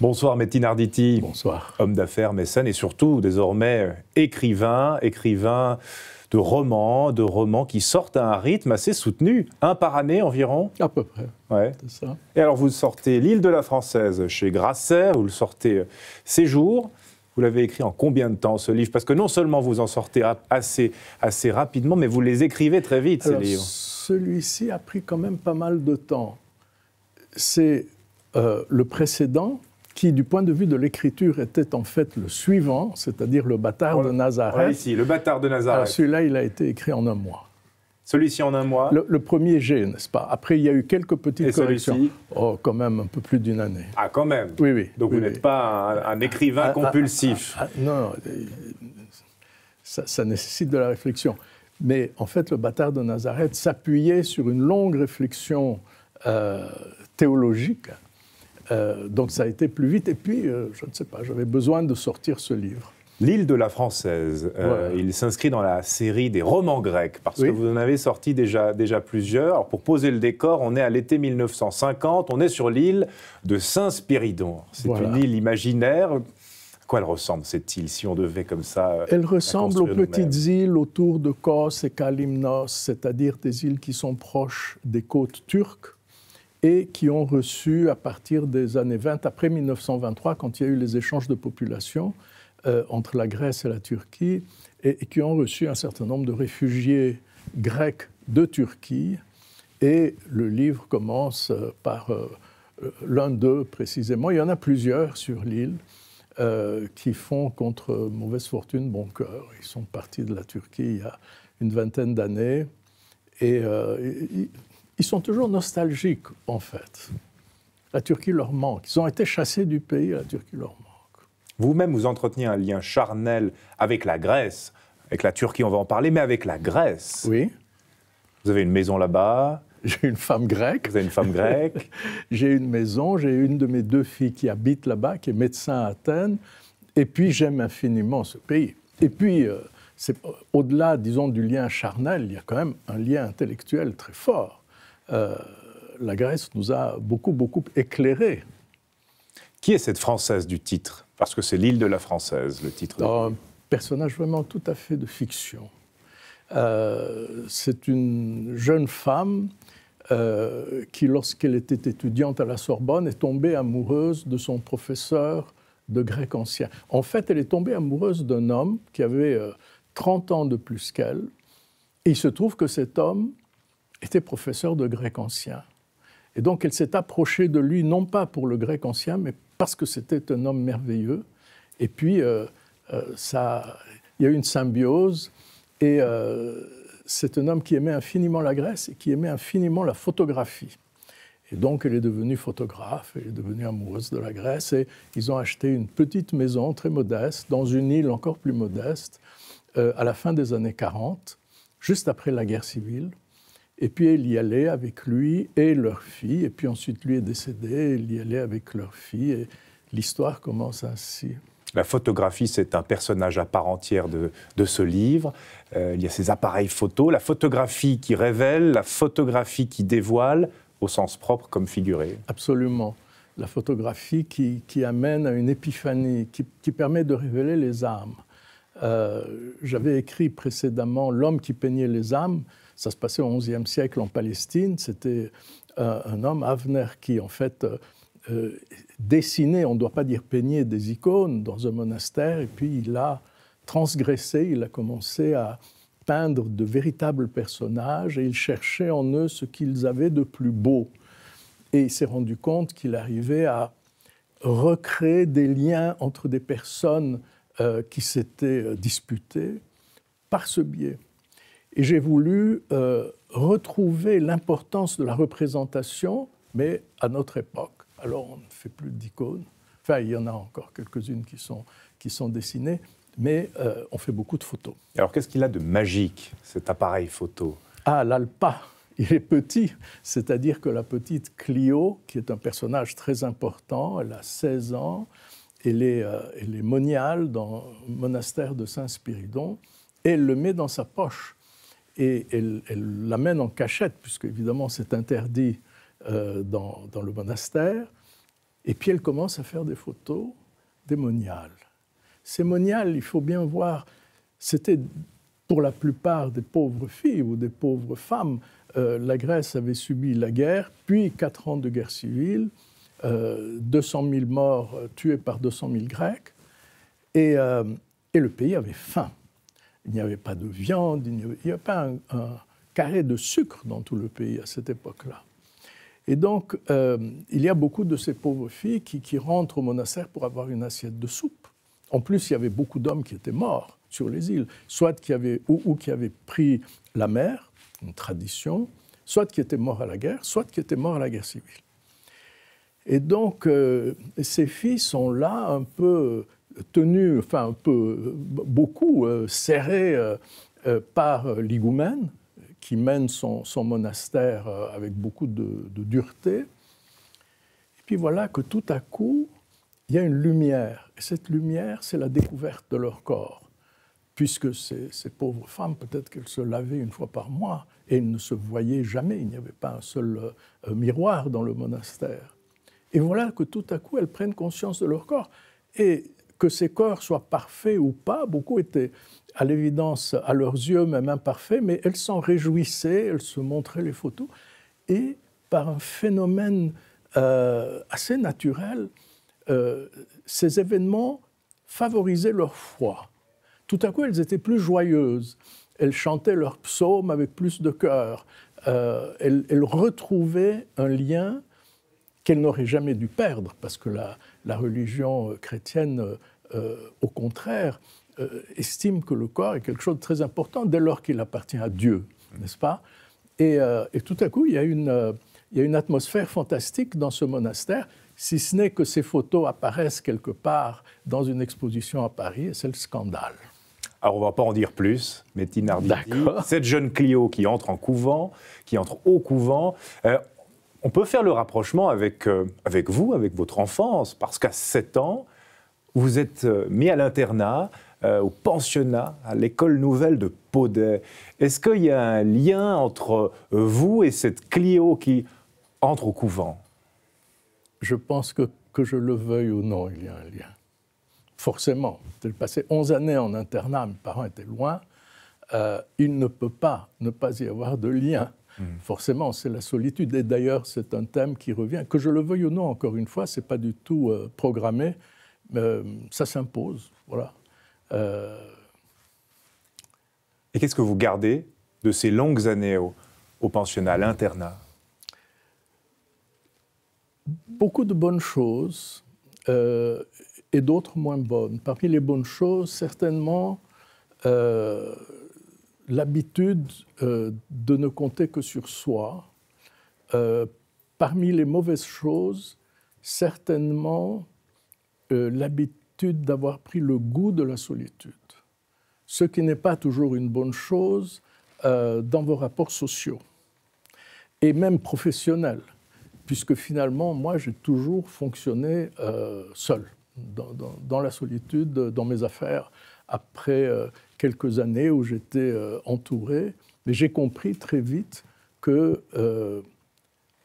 Bonsoir Metin Arditi. Bonsoir. Homme d'affaires, mécène et surtout désormais écrivain de romans qui sortent à un rythme assez soutenu, un par année environ. À peu près, ouais. C'est ça. Et alors vous sortez L'île de la Française chez Grasset, vous le sortez Séjours. Vous l'avez écrit en combien de temps ce livre? Parce que non seulement vous en sortez assez rapidement, mais vous les écrivez très vite, ces livres. Celui-ci a pris quand même pas mal de temps. C'est le précédent qui, du point de vue de l'écriture, était en fait le suivant, c'est-à-dire Le Bâtard de Nazareth. Voilà ici, Le Bâtard de Nazareth. Celui-là, il a été écrit en un mois. Celui-ci en un mois. Le premier jet, n'est-ce pas? Après, il y a eu quelques petites corrections. Celui-ci? Oh, quand même, un peu plus d'une année. Ah, quand même. Oui, oui. Donc vous n'êtes pas un écrivain compulsif. Non, ça nécessite de la réflexion. Mais en fait, Le Bâtard de Nazareth s'appuyait sur une longue réflexion théologique. Donc ça a été plus vite. Et puis, je ne sais pas, j'avais besoin de sortir ce livre. L'île de la Française, voilà. Il s'inscrit dans la série des romans grecs, parce oui. que vous en avez sorti déjà plusieurs. Alors pour poser le décor, on est à l'été 1950, on est sur l'île de Saint-Spyridon. C'est une île imaginaire. À quoi elle ressemble, cette île, si on devait comme ça Elle ressemble aux petites îles autour de Kos et Kalymnos, c'est-à-dire des îles qui sont proches des côtes turques et qui ont reçu, à partir des années 20, après 1923, quand il y a eu les échanges de population, entre la Grèce et la Turquie, et qui ont reçu un certain nombre de réfugiés grecs de Turquie. Et le livre commence par l'un d'eux précisément. Il y en a plusieurs sur l'île qui font contre mauvaise fortune bon cœur. Ils sont partis de la Turquie il y a une vingtaine d'années et ils sont toujours nostalgiques en fait. La Turquie leur manque. Ils ont été chassés du pays, la Turquie leur manque. Vous-même, vous entreteniez un lien charnel avec la Grèce, avec la Turquie, on va en parler, mais avec la Grèce. Oui. Vous avez une maison là-bas. J'ai une femme grecque. Vous avez une femme grecque. J'ai une maison, j'ai une de mes deux filles qui habite là-bas, qui est médecin à Athènes. Et puis, j'aime infiniment ce pays. Et puis, au-delà, disons, du lien charnel, il y a quand même un lien intellectuel très fort. La Grèce nous a beaucoup éclairés. Qui est cette Française du titre? Parce que c'est l'île de la Française, le titre. Un personnage vraiment tout à fait de fiction. C'est une jeune femme qui, lorsqu'elle était étudiante à la Sorbonne, est tombée amoureuse de son professeur de grec ancien. En fait, elle est tombée amoureuse d'un homme qui avait 30 ans de plus qu'elle. Et il se trouve que cet homme était professeur de grec ancien. Et donc, elle s'est approchée de lui, non pas pour le grec ancien, mais parce que c'était un homme merveilleux. Et puis, il y a eu une symbiose. Et c'est un homme qui aimait infiniment la Grèce et qui aimait infiniment la photographie. Et donc, elle est devenue photographe, elle est devenue amoureuse de la Grèce. Et ils ont acheté une petite maison très modeste, dans une île encore plus modeste, à la fin des années 40, juste après la guerre civile. Et puis, elle y allait avec lui et leur fille. Et puis ensuite, lui est décédé, elle y allait avec leur fille. Et l'histoire commence ainsi. La photographie, c'est un personnage à part entière de ce livre. Il y a ces appareils photos, la photographie qui révèle, la photographie qui dévoile, au sens propre comme figuré. Absolument. La photographie qui amène à une épiphanie, qui permet de révéler les âmes. J'avais écrit précédemment « L'homme qui peignait les âmes ». Ça se passait au XIe siècle en Palestine. C'était un homme, Avner, qui en fait dessinait, on ne doit pas dire peigner, des icônes dans un monastère. Et puis il a transgressé, il a commencé à peindre de véritables personnages et il cherchait en eux ce qu'ils avaient de plus beau. Et il s'est rendu compte qu'il arrivait à recréer des liens entre des personnes qui s'étaient disputées par ce biais. Et j'ai voulu retrouver l'importance de la représentation, mais à notre époque. Alors, on ne fait plus d'icônes. Enfin, il y en a encore quelques-unes qui sont dessinées, mais on fait beaucoup de photos. Alors, qu'est-ce qu'il a de magique, cet appareil photo? Ah, l'Alpa, il est petit. C'est-à-dire que la petite Clio, qui est un personnage très important, elle a 16 ans, elle est moniale dans le monastère de Saint-Spyridon, et elle le met dans sa poche. Et elle l'amène en cachette, puisque évidemment c'est interdit dans le monastère. Et puis elle commence à faire des photos des moniales. Ces moniales, il faut bien voir, c'était pour la plupart des pauvres filles ou des pauvres femmes. La Grèce avait subi la guerre, puis 4 ans de guerre civile, 200 000 morts tués par 200 000 Grecs, et le pays avait faim. Il n'y avait pas de viande, il n'y avait pas un carré de sucre dans tout le pays à cette époque-là. Et donc, il y a beaucoup de ces pauvres filles qui rentrent au monastère pour avoir une assiette de soupe. En plus, il y avait beaucoup d'hommes qui étaient morts sur les îles, soit qui avaient pris la mer, une tradition, soit qui étaient morts à la guerre, soit qui étaient morts à la guerre civile. Et donc, ces filles sont là un peu tenues, enfin beaucoup serrées par l'higoumène, qui mène son monastère avec beaucoup de dureté. Et puis voilà que tout à coup, il y a une lumière. Et cette lumière, c'est la découverte de leur corps. Puisque ces pauvres femmes, peut-être qu'elles se lavaient une fois par mois et elles ne se voyaient jamais. Il n'y avait pas un seul miroir dans le monastère. Et voilà que tout à coup, elles prennent conscience de leur corps. Et que ces corps soient parfaits ou pas, beaucoup étaient à l'évidence, à leurs yeux, même imparfaits, mais elles s'en réjouissaient, elles se montraient les photos. Et par un phénomène assez naturel, ces événements favorisaient leur foi. Tout à coup, elles étaient plus joyeuses. Elles chantaient leurs psaumes avec plus de cœur. Elles retrouvaient un lien qu'elles n'auraient jamais dû perdre, parce que la religion chrétienne, au contraire, estime que le corps est quelque chose de très important dès lors qu'il appartient à Dieu, n'est-ce pas ? Et tout à coup, il y a une atmosphère fantastique dans ce monastère, si ce n'est que ces photos apparaissent quelque part dans une exposition à Paris, et c'est le scandale. Alors, on ne va pas en dire plus, mais Tinarditi, cette jeune Clio qui entre en couvent, qui entre au couvent, on peut faire le rapprochement avec vous, avec votre enfance, parce qu'à 7 ans, vous êtes mis à l'internat, au pensionnat, à l'école nouvelle de Podest. Est-ce qu'il y a un lien entre vous et cette Clio qui entre au couvent ? Je pense que je le veuille ou non, il y a un lien. Forcément. J'ai passé 11 années en internat, mes parents étaient loin. Il ne peut pas ne pas y avoir de lien. Forcément, c'est la solitude. Et d'ailleurs, c'est un thème qui revient. Que je le veuille ou non, encore une fois, ce n'est pas du tout programmé. Ça s'impose, voilà. Et qu'est-ce que vous gardez de ces longues années au pensionnat, à l'internat ? Beaucoup de bonnes choses et d'autres moins bonnes. Parmi les bonnes choses, certainement l'habitude de ne compter que sur soi. Parmi les mauvaises choses, certainement l'habitude d'avoir pris le goût de la solitude, ce qui n'est pas toujours une bonne chose dans vos rapports sociaux et même professionnels, puisque finalement, moi, j'ai toujours fonctionné seul, dans la solitude, dans mes affaires, après quelques années où j'étais entouré. Mais j'ai compris très vite que,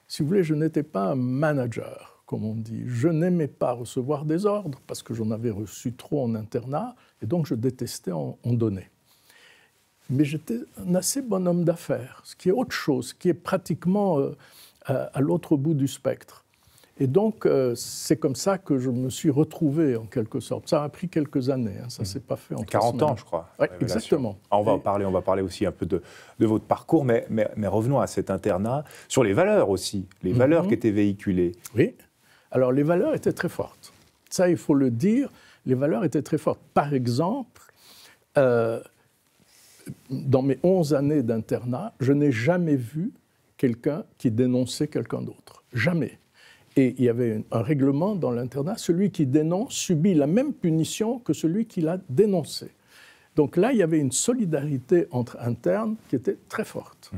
si vous voulez, je n'étais pas un manager, comme on dit. Je n'aimais pas recevoir des ordres parce que j'en avais reçu trop en internat et donc je détestais en donner. Mais j'étais un assez bon homme d'affaires, ce qui est autre chose, qui est pratiquement à l'autre bout du spectre. Et donc, c'est comme ça que je me suis retrouvé, en quelque sorte. Ça a pris quelques années, hein, ça ne s'est pas fait en 40 ans, je crois. Oui, exactement. On va parler aussi un peu de votre parcours, mais revenons à cet internat, sur les valeurs aussi, les valeurs qui étaient véhiculées. Oui, alors les valeurs étaient très fortes. Ça, il faut le dire, les valeurs étaient très fortes. Par exemple, dans mes 11 années d'internat, je n'ai jamais vu quelqu'un qui dénonçait quelqu'un d'autre. Jamais. Et il y avait un règlement dans l'internat, celui qui dénonce subit la même punition que celui qui l'a dénoncé. Donc là, il y avait une solidarité entre internes qui était très forte.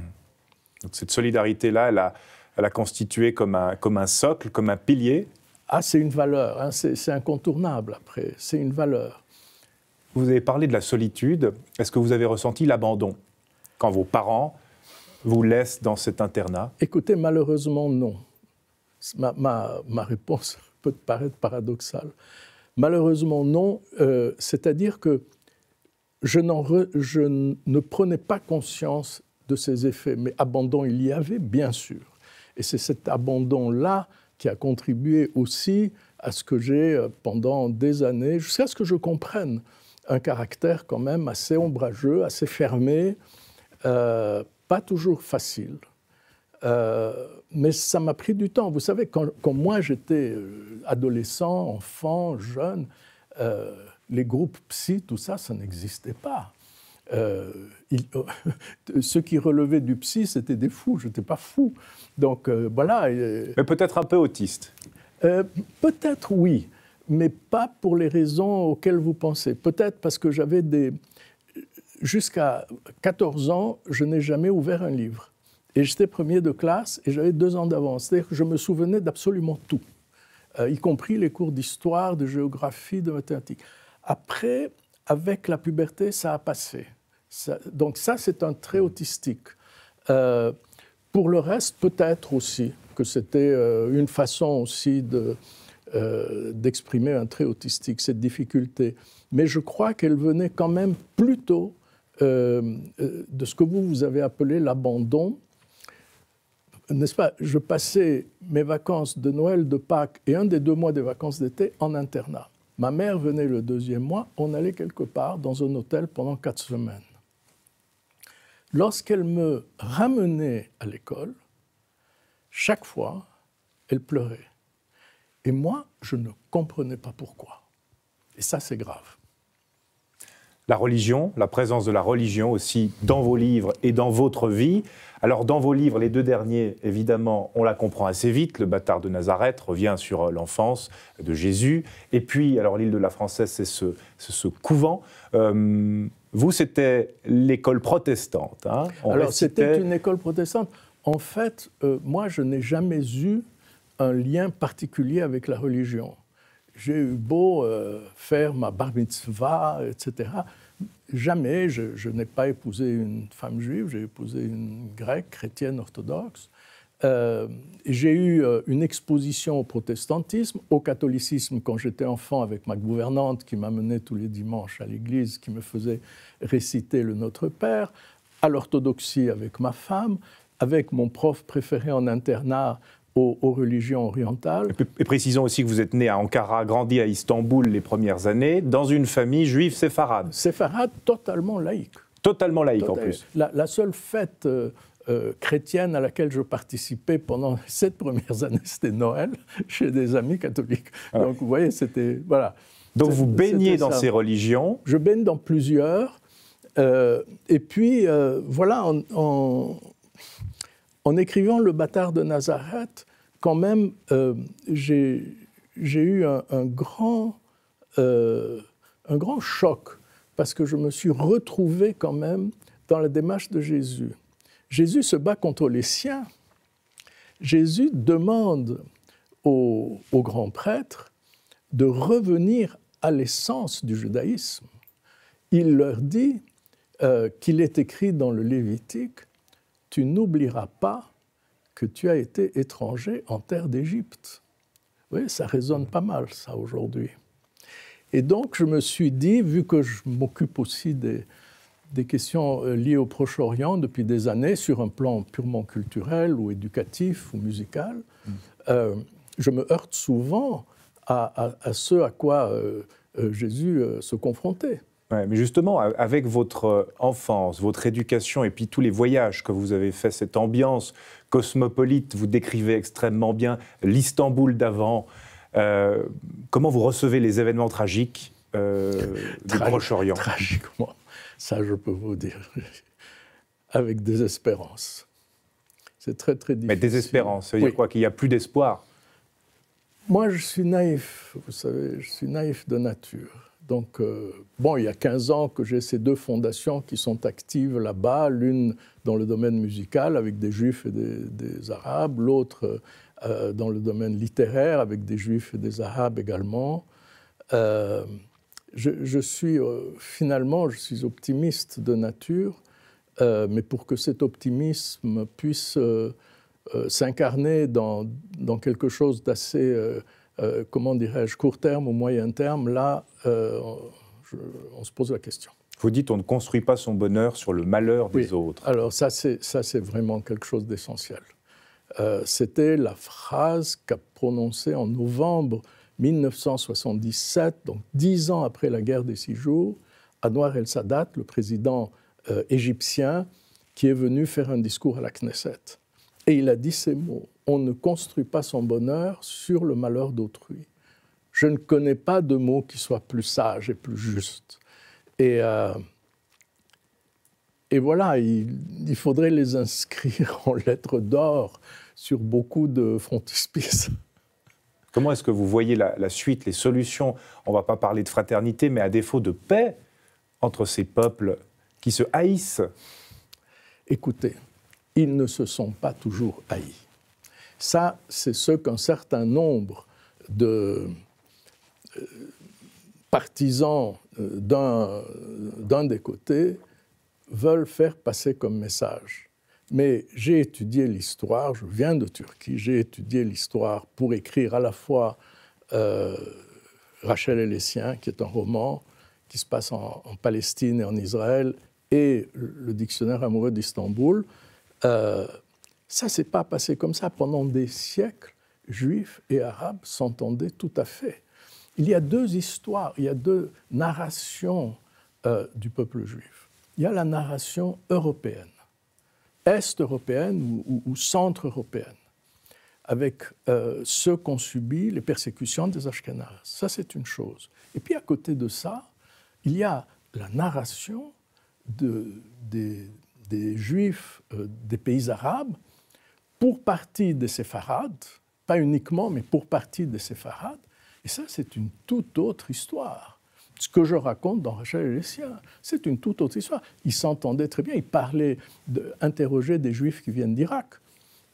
Donc cette solidarité-là, elle a constitué comme un socle, comme un pilier. Ah, c'est une valeur, hein, c'est incontournable après, c'est une valeur. Vous avez parlé de la solitude. Est-ce que vous avez ressenti l'abandon quand vos parents vous laissent dans cet internat ? Écoutez, malheureusement, non. Ma réponse peut paraître paradoxal. Malheureusement, non. C'est-à-dire que je ne prenais pas conscience de ces effets, mais abandon, il y avait, bien sûr. Et c'est cet abandon-là qui a contribué aussi à ce que j'ai, pendant des années, jusqu'à ce que je comprenne un caractère quand même assez ombrageux, assez fermé, pas toujours facile. Mais ça m'a pris du temps. Vous savez, quand moi j'étais adolescent, enfant, jeune, les groupes psy, tout ça, ça n'existait pas. Ceux qui relevaient du psy, c'était des fous, je n'étais pas fou. Donc voilà. Mais peut-être un peu autiste. Peut-être oui, mais pas pour les raisons auxquelles vous pensez. Peut-être parce que j'avais jusqu'à 14 ans, je n'ai jamais ouvert un livre. Et j'étais premier de classe et j'avais 2 ans d'avance. C'est-à-dire que je me souvenais d'absolument tout, y compris les cours d'histoire, de géographie, de mathématiques. Après, avec la puberté, ça a passé. Donc ça, c'est un trait autistique. Pour le reste, peut-être aussi que c'était une façon aussi d'exprimer un trait autistique, cette difficulté. Mais je crois qu'elle venait quand même plutôt de ce que vous avez appelé l'abandon. N'est-ce pas? Je passais mes vacances de Noël, de Pâques et un des 2 mois des vacances d'été en internat. Ma mère venait le 2e mois, on allait quelque part dans un hôtel pendant 4 semaines. Lorsqu'elle me ramenait à l'école, chaque fois, elle pleurait. Et moi, je ne comprenais pas pourquoi. Et ça, c'est grave. La religion, la présence de la religion aussi dans vos livres et dans votre vie. Alors dans vos livres, les 2 derniers, évidemment, on la comprend assez vite. Le bâtard de Nazareth revient sur l'enfance de Jésus. Et puis, alors l'île de la Française, c'est ce couvent. Vous, c'était l'école protestante. Hein? Alors c'était une école protestante. En fait, moi, je n'ai jamais eu un lien particulier avec la religion. J'ai eu beau faire ma bar mitzvah, etc. Jamais, je n'ai pas épousé une femme juive, j'ai épousé une grecque, chrétienne, orthodoxe. J'ai eu une exposition au protestantisme, au catholicisme quand j'étais enfant avec ma gouvernante qui m'amenait tous les dimanches à l'église, qui me faisait réciter le Notre Père, à l'orthodoxie avec ma femme, avec mon prof préféré en internat, aux religions orientales. Et précisons aussi que vous êtes né à Ankara, grandi à Istanbul les premières années, dans une famille juive séfarade. Séfarade totalement laïque. Totalement laïque en plus. La seule fête chrétienne à laquelle je participais pendant les 7 premières années, c'était Noël, chez des amis catholiques. Ah. Donc vous voyez, c'était... Voilà. Donc vous baignez dans ces religions? Je baigne dans plusieurs. Et puis, voilà, en écrivant Le bâtard de Nazareth, quand même, j'ai eu un grand choc, parce que je me suis retrouvé quand même dans la démarche de Jésus. Jésus se bat contre les siens. Jésus demande aux grands prêtres de revenir à l'essence du judaïsme. Il leur dit qu'il est écrit dans le Lévitique « Tu n'oublieras pas que tu as été étranger en terre d'Égypte ». Vous voyez, ça résonne pas mal, ça, aujourd'hui. Et donc, je me suis dit, vu que je m'occupe aussi des questions liées au Proche-Orient depuis des années, sur un plan purement culturel ou éducatif ou musical, je me heurte souvent à ce à quoi Jésus se confrontait. Ouais, mais justement, avec votre enfance, votre éducation et puis tous les voyages que vous avez faits, cette ambiance cosmopolite, vous décrivez extrêmement bien l'Istanbul d'avant. Comment vous recevez les événements tragiques du Proche-Orient? Tragiquement, ça je peux vous dire, avec désespérance. C'est très très difficile. Mais désespérance, ça veut dire quoi? Qu'il n'y a plus d'espoir? Moi je suis naïf, vous savez, je suis naïf de nature. Donc, bon, il y a 15 ans que j'ai ces 2 fondations qui sont actives là-bas, l'une dans le domaine musical avec des Juifs et des Arabes, l'autre dans le domaine littéraire avec des Juifs et des Arabes également. Je suis finalement, je suis optimiste de nature, mais pour que cet optimisme puisse s'incarner dans quelque chose d'assez comment dirais-je, court terme ou moyen terme, là, on se pose la question. Vous dites on ne construit pas son bonheur sur le malheur des autres. Alors ça, c'est vraiment quelque chose d'essentiel. C'était la phrase qu'a prononcée en novembre 1977, donc 10 ans après la guerre des 6 jours, Anwar el-Sadat, le président égyptien, qui est venu faire un discours à la Knesset. Et il a dit ces mots: « On ne construit pas son bonheur sur le malheur d'autrui. » Je ne connais pas de mots qui soient plus sages et plus justes. Et voilà, il faudrait les inscrire en lettres d'or sur beaucoup de frontispices. Comment est-ce que vous voyez la suite, les solutions? On ne va pas parler de fraternité, mais à défaut de paix entre ces peuples qui se haïssent. Écoutez, ils ne se sont pas toujours haïs. Ça, c'est ce qu'un certain nombre de partisans d'un des côtés veulent faire passer comme message. Mais j'ai étudié l'histoire, je viens de Turquie, j'ai étudié l'histoire pour écrire à la fois Rachel et les siens, qui est un roman qui se passe en Palestine et en Israël, et le dictionnaire amoureux d'Istanbul. Ça ne s'est pas passé comme ça. Pendant des siècles, juifs et arabes s'entendaient tout à fait. Il y a 2 histoires, il y a 2 narrations du peuple juif. Il y a la narration européenne, est-européenne ou centre-européenne, avec ceux qu'ont subi les persécutions des Ashkénazes. Ça, c'est une chose. Et puis, à côté de ça, il y a la narration des Juifs des pays arabes, pour partie des séfarades, pas uniquement, mais pour partie des séfarades. Et ça, c'est une toute autre histoire. Ce que je raconte dans Rachel et les siens, c'est une toute autre histoire. Ils s'entendaient très bien, ils interrogeaient des Juifs qui viennent d'Irak.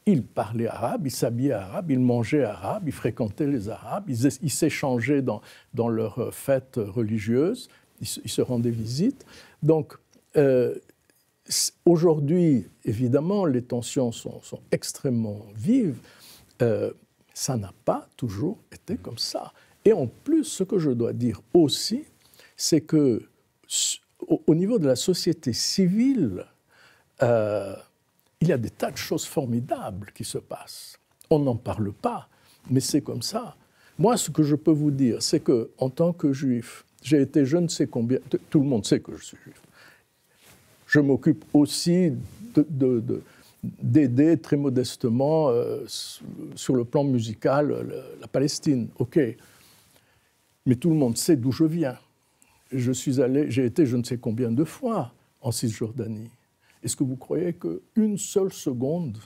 Ils parlaient arabe, ils s'habillaient arabe, ils mangeaient arabe, ils fréquentaient les Arabes, ils s'échangeaient dans leurs fêtes religieuses, ils se rendaient visite. Donc, aujourd'hui, évidemment, les tensions sont extrêmement vives. Ça n'a pas toujours été comme ça. Et en plus, ce que je dois dire aussi, c'est que au niveau de la société civile, il y a des tas de choses formidables qui se passent. On n'en parle pas, mais c'est comme ça. Moi, ce que je peux vous dire, c'est qu'en tant que juif, j'ai été je ne sais combien... Tout le monde sait que je suis juif. Je m'occupe aussi d'aider très modestement sur le plan musical la Palestine. OK. Mais tout le monde sait d'où je viens. J'ai été je ne sais combien de fois en Cisjordanie. Est-ce que vous croyez qu'une seule seconde,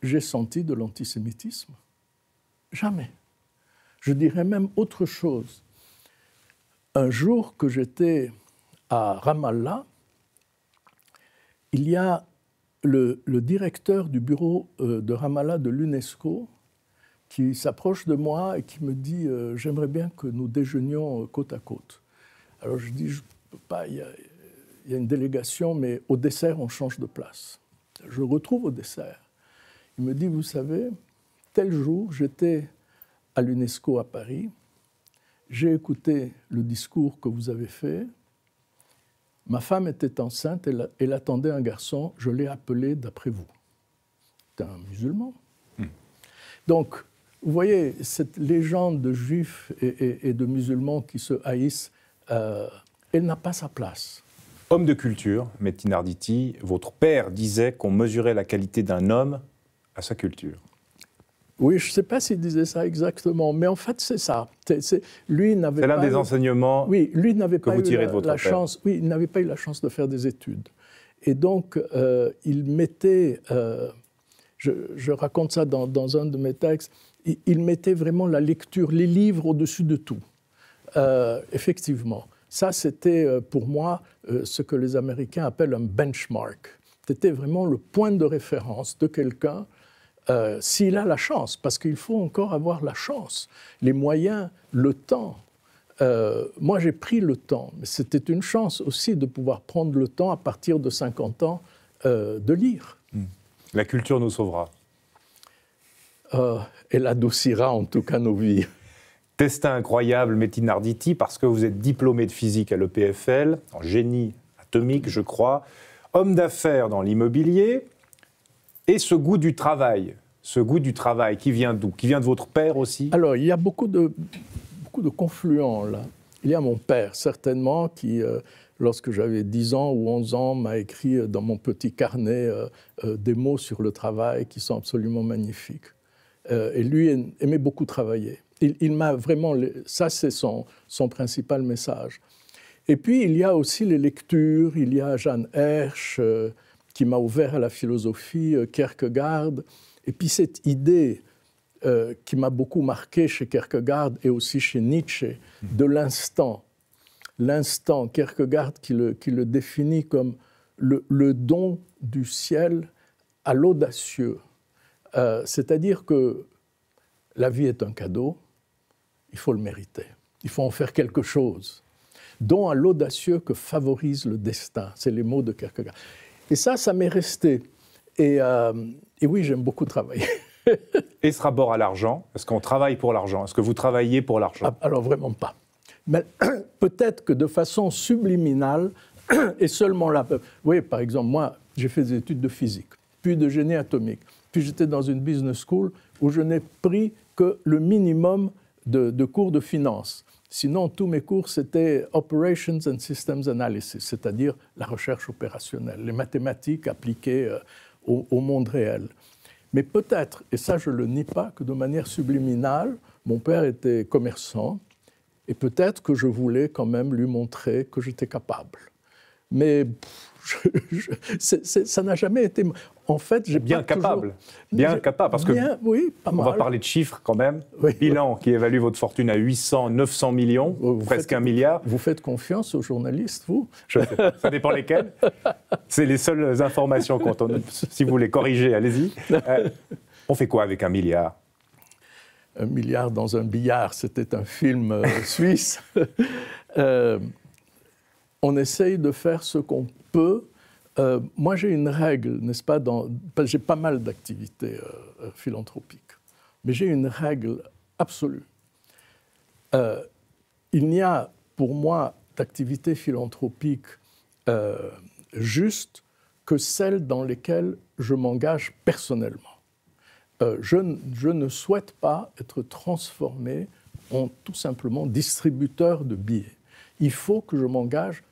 j'ai senti de l'antisémitisme? Jamais. Je dirais même autre chose. Un jour que j'étais à Ramallah, il y a le directeur du bureau de Ramallah de l'UNESCO qui s'approche de moi et qui me dit « J'aimerais bien que nous déjeunions côte à côte ». Alors je dis « Je ne peux pas, il y a une délégation, mais au dessert, on change de place ». Je le retrouve au dessert. Il me dit « Vous savez, tel jour, j'étais à l'UNESCO à Paris, j'ai écouté le discours que vous avez fait. Ma femme était enceinte, elle attendait un garçon, je l'ai appelé d'après vous. » C'est un musulman. Donc, vous voyez, cette légende de juifs et de musulmans qui se haïssent, elle n'a pas sa place. Homme de culture, Metin Arditi, votre père disait qu'on mesurait la qualité d'un homme à sa culture. Oui, je ne sais pas s'il disait ça exactement, mais en fait, c'est ça. Lui n'avait c'est l'un des enseignements lui n'avait que pas vous tirez de votre père. Chance. Oui, il n'avait pas eu la chance de faire des études. Et donc, il mettait, je raconte ça dans un de mes textes, il mettait vraiment la lecture, les livres au-dessus de tout. Effectivement. Ça, c'était pour moi ce que les Américains appellent un benchmark. C'était vraiment le point de référence de quelqu'un s'il a la chance, parce qu'il faut encore avoir la chance, les moyens, le temps. Moi, j'ai pris le temps, mais c'était une chance aussi de pouvoir prendre le temps à partir de 50 ans de lire. La culture nous sauvera. Elle adoucira en tout cas nos vies. Destin incroyable, Metin Arditi, parce que vous êtes diplômé de physique à l'EPFL, en génie atomique, je crois, homme d'affaires dans l'immobilier, et ce goût du travail qui vient d'où? Qui vient de votre père aussi? Alors, il y a beaucoup de confluents là. Il y a mon père, certainement, qui, lorsque j'avais 10 ans ou 11 ans, m'a écrit dans mon petit carnet des mots sur le travail qui sont absolument magnifiques. Et lui aimait beaucoup travailler. Il m'a vraiment... Ça, c'est son principal message. Et puis, il y a aussi les lectures. Il y a Jeanne Hersch, qui m'a ouvert à la philosophie, Kierkegaard. Et puis, cette idée qui m'a beaucoup marqué chez Kierkegaard et aussi chez Nietzsche, de l'instant. L'instant, Kierkegaard qui le définit comme le don du ciel à l'audacieux. C'est-à-dire que la vie est un cadeau, il faut le mériter, il faut en faire quelque chose. Don à l'audacieux que favorise le destin, c'est les mots de Kierkegaard. Et ça m'est resté. Et oui, j'aime beaucoup travailler. Et ce rapport à l'argent, est-ce qu'on travaille pour l'argent? Est-ce que vous travaillez pour l'argent? Alors vraiment pas. Mais peut-être que de façon subliminale, et seulement là. Oui, par exemple, moi, j'ai fait des études de physique, puis de génie atomique, puis j'étais dans une business school où je n'ai pris que le minimum de cours de finance. Sinon, tous mes cours, c'était Operations and Systems Analysis, c'est-à-dire la recherche opérationnelle, les mathématiques appliquées au monde réel. Mais peut-être, et ça je ne le nie pas, que de manière subliminale, mon père était commerçant, et peut-être que je voulais quand même lui montrer que j'étais capable. Mais ça n'a jamais été... En fait, j'ai bien pas capable. toujours... Bien capable, parce que oui, pas mal. On va parler de chiffres quand même. Oui, Bilan qui évalue votre fortune à 800, 900 millions, presque 1 milliard. Vous faites confiance aux journalistes, vous? Ça dépend lesquels. C'est les seules informations qu'on donne. Si vous les corrigez, allez-y. On fait quoi avec 1 milliard? 1 milliard dans un billard, c'était un film suisse. On essaye de faire ce qu'on peut. Moi, j'ai une règle, n'est-ce pas? J'ai pas mal d'activités philanthropiques, mais j'ai une règle absolue. Il n'y a, pour moi, d'activités philanthropiques justes que celles dans lesquelles je m'engage personnellement. Je ne souhaite pas être transformé en tout simplement distributeur de billets. Il faut que je m'engage.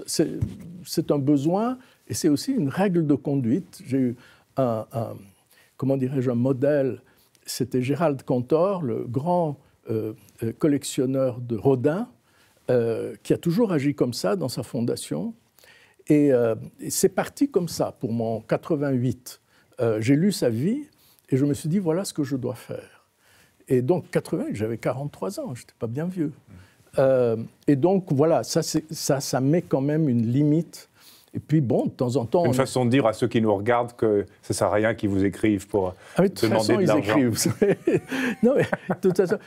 C'est un besoin et c'est aussi une règle de conduite. J'ai eu comment dirais-je, un modèle. C'était Gérald Cantor, le grand collectionneur de Rodin, qui a toujours agi comme ça dans sa fondation. Et c'est parti comme ça pour moi en 88. J'ai lu sa vie et je me suis dit, voilà ce que je dois faire. Et donc, 88, j'avais 43 ans, je n'étais pas bien vieux. Et donc, voilà, ça met quand même une limite. Et puis, bon, de temps en temps... Une façon de dire à ceux qui nous regardent que ça ne sert à rien qu'ils vous écrivent pour demander de l'argent. Ils écrivent. Non, mais de toute façon,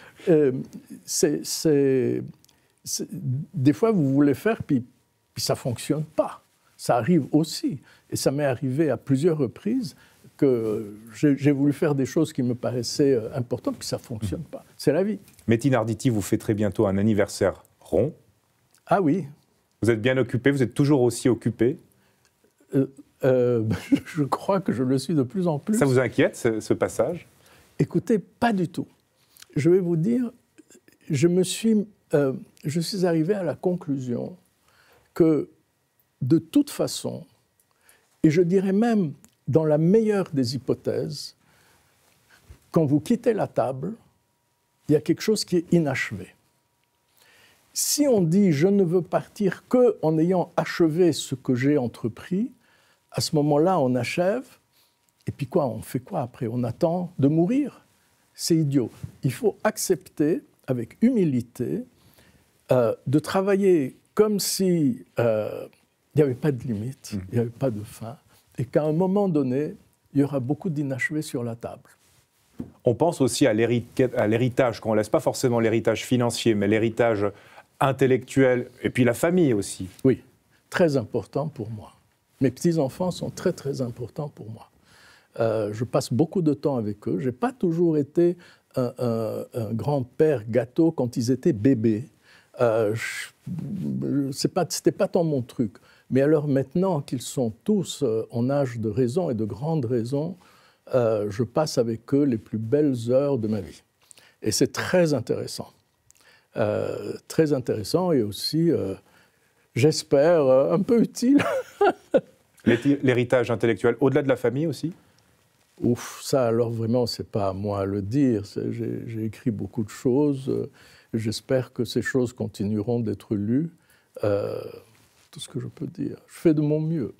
des fois, vous voulez faire, puis ça ne fonctionne pas. Ça arrive aussi. Et ça m'est arrivé à plusieurs reprises que j'ai voulu faire des choses qui me paraissaient importantes, puis ça ne fonctionne pas. C'est la vie. Metin Arditi, vous fêterez bientôt un anniversaire rond. Ah oui. Vous êtes bien occupé, vous êtes toujours aussi occupé. Je crois que je le suis de plus en plus. Ça vous inquiète, ce passage? Écoutez, pas du tout. Je vais vous dire, je suis arrivé à la conclusion que, de toute façon, et je dirais même dans la meilleure des hypothèses, quand vous quittez la table, il y a quelque chose qui est inachevé. Si on dit « je ne veux partir qu'en ayant achevé ce que j'ai entrepris », à ce moment-là, on achève, et puis quoi, on fait quoi après? On attend de mourir? C'est idiot. Il faut accepter, avec humilité, de travailler comme si il n'y avait pas de limite, il n'y avait pas de fin, et qu'à un moment donné, il y aura beaucoup d'inachevés sur la table. On pense aussi à l'héritage, qu'on ne laisse pas forcément l'héritage financier, mais l'héritage intellectuel, et puis la famille aussi. Oui, très important pour moi. Mes petits-enfants sont très, très importants pour moi. Je passe beaucoup de temps avec eux. Je n'ai pas toujours été un grand-père gâteau quand ils étaient bébés. C'était pas tant mon truc. Mais alors maintenant qu'ils sont tous en âge de raison et de grande raison, je passe avec eux les plus belles heures de ma vie. Et c'est très intéressant. Très intéressant et aussi, j'espère, un peu utile. L'héritage intellectuel, au-delà de la famille aussi? Ouf, ça alors vraiment, c'est pas à moi à le dire. J'ai écrit beaucoup de choses. J'espère que ces choses continueront d'être lues. Tout ce que je peux dire. Je fais de mon mieux.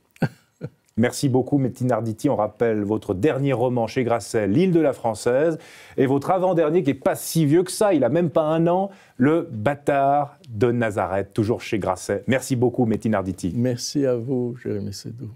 Merci beaucoup, Metin Arditi. On rappelle votre dernier roman chez Grasset, L'île de la Française, et votre avant-dernier qui n'est pas si vieux que ça, il n'a même pas 1 an, Le bâtard de Nazareth, toujours chez Grasset. Merci beaucoup, Metin Arditi. Merci à vous, Jérémy Sédou.